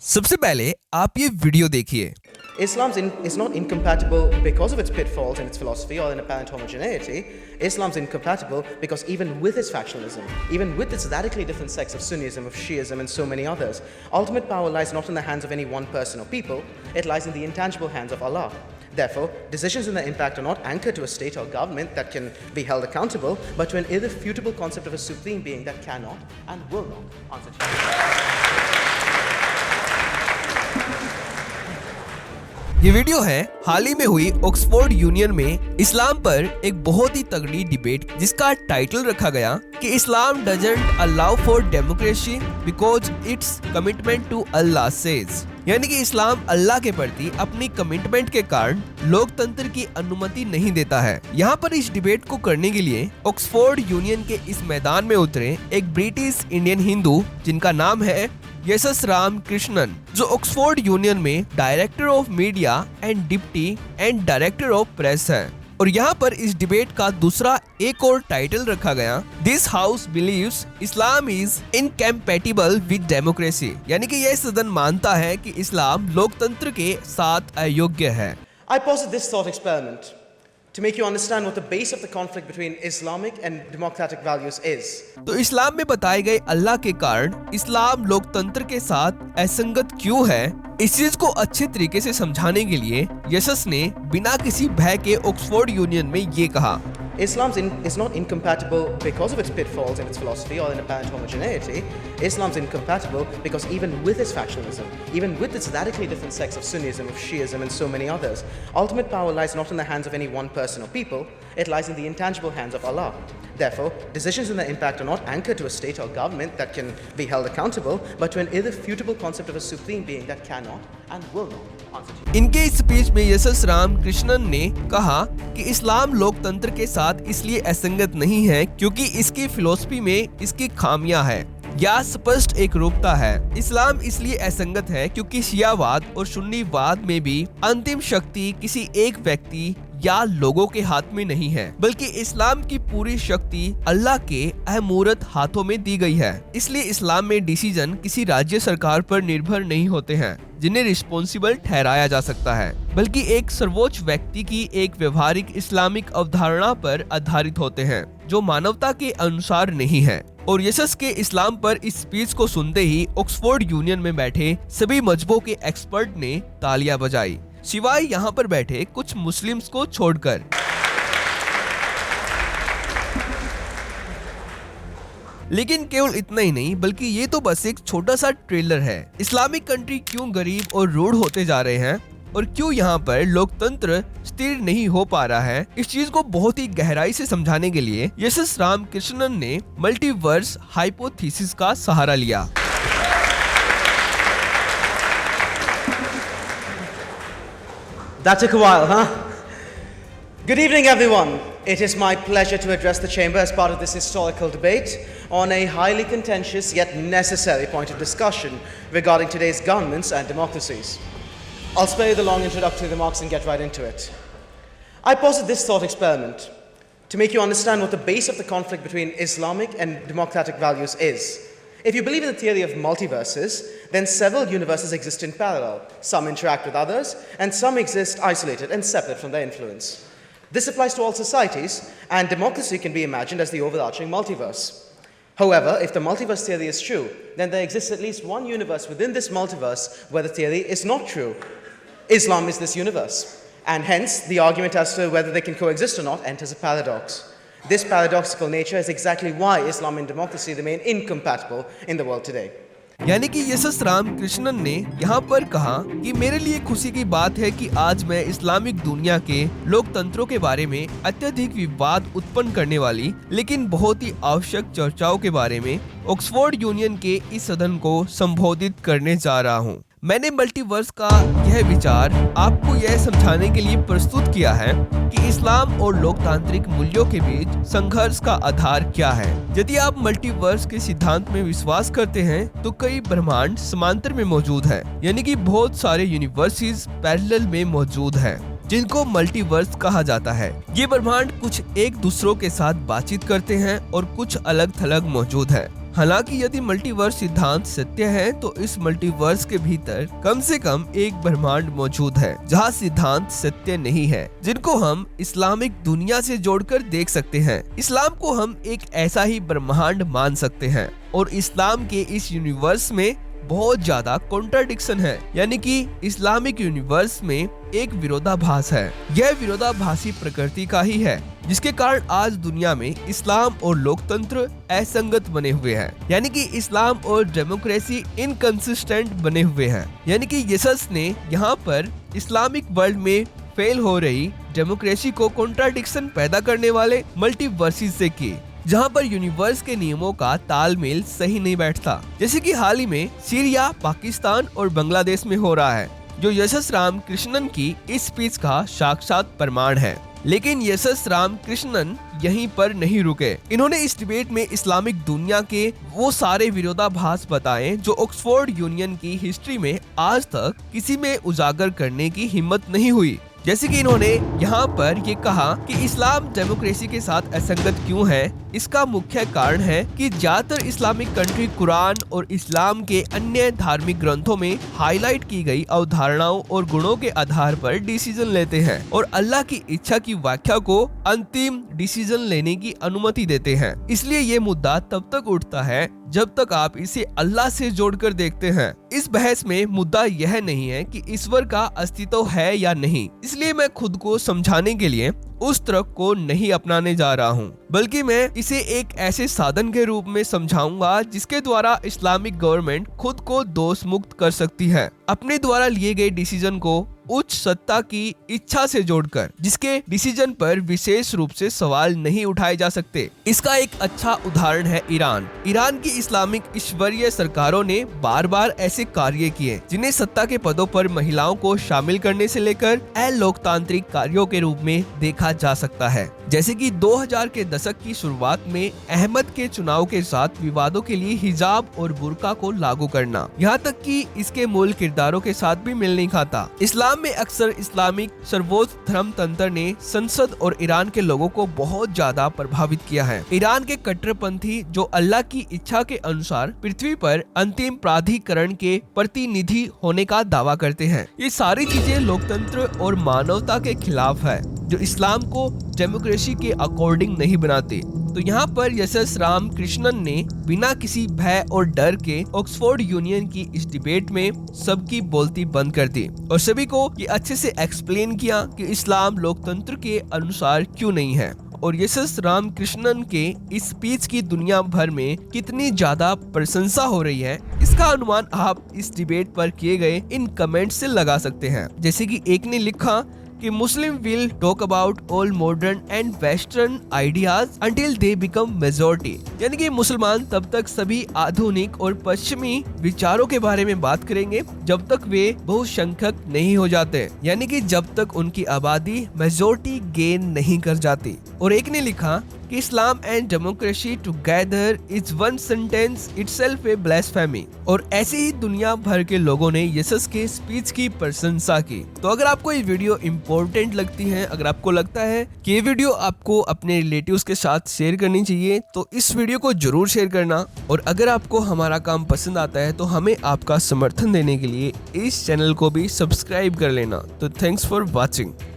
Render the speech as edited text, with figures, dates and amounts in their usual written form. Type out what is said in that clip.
सबसे पहले आप ये वीडियो देखिए। Islam is not incompatible because of its pitfalls in its philosophy or in apparent homogeneity. Islam's incompatible because even with its factionalism, even with its radically different sects of Sunnism, of Shiism and so many others, ultimate power lies not in the hands of any one person or people, it lies in the intangible hands of Allah. Therefore, decisions and their impact are not anchored to a state or government that can be held accountable, but to an irrefutable concept of a supreme being that cannot and will not answer to you. ये video है हाल ही में हुई Oxford union में इस्लाम पर एक बहुत ही तगड़ी debate, जिसका टाइटल रखा गया कि Islam doesn't allow for democracy because it's commitment to Allah says, यानी कि इस्लाम अल्लाह के प्रति अपनी कमिटमेंट के कारण लोकतंत्र की अनुमति नहीं देता है। यहाँ पर इस डिबेट को करने के लिए ऑक्सफोर्ड यूनियन के इस मैदान में उतरे एक ब्रिटिश इंडियन हिंदू जिनका नाम है यशस राम कृष्णन, जो ऑक्सफोर्ड यूनियन में director of media and deputy and director of press है। और यहाँ पर इस डिबेट का दूसरा एक और टाइटल रखा गया, this house believes Islam is incompatible with democracy, यानी कि यह सदन मानता है कि इस्लाम लोकतंत्र के साथ अयोग्य है। I posit this thought experiment to make you understand what the base of the conflict between Islamic and democratic values is. तो इस्लाम में बताए गए अल्लाह के कारण इस्लाम लोकतंत्र के साथ असंगत क्यों है, इस चीज को अच्छे तरीके से समझाने के लिए यशस ने बिना किसी भय के ऑक्सफोर्ड यूनियन में ये कहा, Islam is not incompatible because of its pitfalls in its philosophy or in apparent homogeneity. Islam's incompatible because even with its factionalism, even with its radically different sects of Sunnism, of Shiism and so many others, ultimate power lies not in the hands of any one person or people, it lies in the intangible hands of Allah. Therefore, decisions and their impact are not anchored to a state or government that can be held accountable, but to an irrefutable concept of a supreme being that cannot and will not answer to you. इनके इस speech में यशस राम कृष्णन ने कहा कि इस्लाम लोकतंत्र के साथ इसलिए असंगत नहीं है क्योंकि इसकी फिलॉसफी में इसकी खामियां है या स्पष्ट एक रूपता है। इस्लाम इसलिए असंगत है क्योंकि शियावाद और सुन्नीवाद में भी अंतिम शक्ति किसी एक व्यक्ति या लोगों के हाथ में नहीं है, बल्कि इस्लाम की पूरी शक्ति अल्लाह के अमूर्त हाथों में दी गई है। इसलिए इस्लाम में डिसीजन किसी राज्य सरकार पर निर्भर नहीं होते हैं जिन्हें रिस्पॉन्सिबल ठहराया जा सकता है, बल्कि एक सर्वोच्च व्यक्ति की एक व्यवहारिक इस्लामिक अवधारणा पर आधारित होते हैं जो मानवता के अनुसार नहीं है। और यशस के इस्लाम पर इस स्पीच को सुनते ही ऑक्सफोर्ड यूनियन में बैठे सभी मजहबों के एक्सपर्ट ने तालियां बजाई, सिवाय यहाँ पर बैठे कुछ मुस्लिम्स को छोड़कर। लेकिन केवल इतना ही नहीं, बल्कि ये तो बस एक छोटा सा ट्रेलर है। इस्लामिक कंट्री क्यों गरीब और रूढ़ होते जा रहे हैं और क्यों यहाँ पर लोकतंत्र स्थिर नहीं हो पा रहा है, इस चीज को बहुत ही गहराई से समझाने के लिए यशस राम कृष्णन ने मल्टीवर्स हाइपोथेसिस का सहारा लिया। That took a while, huh? Good evening, everyone. It is my pleasure to address the chamber as part of this historical debate on a highly contentious yet necessary point of discussion regarding today's governments and democracies. I'll spare you the long introductory remarks and get right into it. I posit this thought experiment to make you understand what the base of the conflict between Islamic and democratic values is. If you believe in the theory of multiverses, then several universes exist in parallel. Some interact with others, and some exist isolated and separate from their influence. This applies to all societies, and democracy can be imagined as the overarching multiverse. However, if the multiverse theory is true, then there exists at least one universe within this multiverse where the theory is not true. Islam is this universe, and hence the argument as to whether they can coexist or not enters a paradox. This paradoxical nature is exactly why Islam and democracy remain incompatible in the world today. यानी कि यशस राम कृष्णन ने यहाँ पर कहा कि मेरे लिए खुशी की बात है कि आज मैं इस्लामिक दुनिया के लोकतंत्रों के बारे में अत्यधिक विवाद उत्पन्न करने वाली लेकिन बहुत ही आवश्यक चर्चाओं के बारे में ऑक्सफोर्ड यूनियन के इस सदन को संबोधित करने जा रहा हूँ। मैंने मल्टीवर्स का यह विचार आपको यह समझाने के लिए प्रस्तुत किया है कि इस्लाम और लोकतांत्रिक मूल्यों के बीच संघर्ष का आधार क्या है। यदि आप मल्टीवर्स के सिद्धांत में विश्वास करते हैं तो कई ब्रह्मांड समांतर में मौजूद है, यानी कि बहुत सारे यूनिवर्सेस पैरेलल में मौजूद हैं, जिनको मल्टीवर्स कहा जाता है। ये ब्रह्मांड कुछ एक दूसरों के साथ बातचीत करते हैं और कुछ अलग थलग मौजूद है। हालांकि यदि मल्टीवर्स सिद्धांत सत्य है तो इस मल्टीवर्स के भीतर कम से कम एक ब्रह्मांड मौजूद है जहां सिद्धांत सत्य नहीं है, जिनको हम इस्लामिक दुनिया से जोड़कर देख सकते हैं। इस्लाम को हम एक ऐसा ही ब्रह्मांड मान सकते हैं और इस्लाम के इस यूनिवर्स में बहुत ज्यादा कॉन्ट्राडिक्शन है, यानी कि इस्लामिक यूनिवर्स में एक विरोधाभास है। यह विरोधाभासी प्रकृति का ही है, जिसके कारण आज दुनिया में इस्लाम और लोकतंत्र असंगत बने हुए हैं, यानी कि इस्लाम और डेमोक्रेसी इनकंसिस्टेंट बने हुए हैं। यानी कि यीशु ने यहाँ पर इस्लामिक वर्ल्ड में फेल हो रही डेमोक्रेसी को कॉन्ट्राडिक्शन पैदा करने वाले मल्टीवर्सिस से की, जहां पर यूनिवर्स के नियमों का तालमेल सही नहीं बैठता, जैसे कि हाल ही में सीरिया, पाकिस्तान और बांग्लादेश में हो रहा है, जो यशस राम कृष्णन की इस स्पीच का साक्षात प्रमाण है। लेकिन यशस राम कृष्णन यहीं पर नहीं रुके। इन्होंने इस डिबेट में इस्लामिक दुनिया के वो सारे विरोधाभास बताए जो ऑक्सफोर्ड यूनियन की हिस्ट्री में आज तक किसी में उजागर करने की हिम्मत नहीं हुई। जैसे कि इन्होंने यहाँ पर ये कहा कि इस्लाम डेमोक्रेसी के साथ असंगत क्यों है। इसका मुख्य कारण है कि ज्यादातर इस्लामिक कंट्री कुरान और इस्लाम के अन्य धार्मिक ग्रंथों में हाईलाइट की गई अवधारणाओं और गुणों के आधार पर डिसीजन लेते हैं और अल्लाह की इच्छा की व्याख्या को अंतिम डिसीजन लेने की अनुमति देते हैं। इसलिए ये मुद्दा तब तक उठता है जब तक आप इसे अल्लाह से जोड़कर देखते हैं। इस बहस में मुद्दा यह नहीं है कि ईश्वर का अस्तित्व है या नहीं, इसलिए मैं खुद को समझाने के लिए उस तर्क को नहीं अपनाने जा रहा हूँ, बल्कि मैं इसे एक ऐसे साधन के रूप में समझाऊंगा जिसके द्वारा इस्लामिक गवर्नमेंट खुद को दोष मुक्त कर सकती है, अपने द्वारा लिए गए डिसीजन को उच्च सत्ता की इच्छा से जोड़कर, जिसके डिसीजन पर विशेष रूप से सवाल नहीं उठाए जा सकते। इसका एक अच्छा उदाहरण है ईरान। ईरान की इस्लामिक ईश्वरीय सरकारों ने बार बार ऐसे कार्य किए जिन्हें सत्ता के पदों पर महिलाओं को शामिल करने से लेकर अलोकतांत्रिक कार्यों के रूप में देखा जा सकता है। जैसे कि 2000 के दशक की शुरुआत में अहमद के चुनाव के साथ विवादों के लिए हिजाब और बुर्का को लागू करना, यहाँ तक कि इसके मूल किरदारों के साथ भी मेल नहीं खाता। इस्लाम में अक्सर इस्लामिक सर्वोच्च धर्म तंत्र ने संसद और ईरान के लोगों को बहुत ज्यादा प्रभावित किया है। ईरान के कट्टरपंथी जो अल्लाह की इच्छा के अनुसार पृथ्वी पर अंतिम प्राधिकरण के प्रतिनिधि होने का दावा करते हैं। ये सारी चीजें लोकतंत्र और मानवता के खिलाफ है, जो इस्लाम को डेमोक्रेसी के अकॉर्डिंग नहीं बनाते। तो यहाँ पर यशस राम कृष्णन ने बिना किसी भय और डर के ऑक्सफोर्ड यूनियन की इस डिबेट में सबकी बोलती बंद कर दी और सभी को ये अच्छे से एक्सप्लेन किया कि इस्लाम लोकतंत्र के अनुसार क्यों नहीं है और यशस राम कृष्णन के इस स्पीच की दुनिया भर में कितनी ज्यादा प्रशंसा हो रही है, इसका अनुमान आप इस डिबेट पर किए गए इन कमेंट्स से लगा सकते हैं। जैसे कि एक ने लिखा कि Muslim will talk about all modern and western ideas until they become majority, यानी कि मुसलमान तब तक सभी आधुनिक और पश्चिमी विचारों के बारे में बात करेंगे जब तक वे बहुसंख्यक नहीं हो जाते, यानी कि जब तक उनकी आबादी मेजॉरिटी गेन नहीं कर जाती। और एक ने लिखा कि इस्लाम and democracy together is one sentence itself A blasphemy, और ऐसे ही दुनिया भर के लोगों ने यीशु के स्पीच की प्रशंसा की। तो अगर आपको ये वीडियो इम्पोर्टेंट लगती है, अगर आपको लगता है कि ये वीडियो आपको अपने रिलेटिव्स के साथ शेयर करनी चाहिए, तो इस वीडियो को जरूर शेयर करना। और अगर आपको हमारा काम पसंद आता है तो हमें आपका समर्थन देने के लिए इस चैनल को भी सब्सक्राइब कर लेना। तो थैंक्स फॉर वॉचिंग।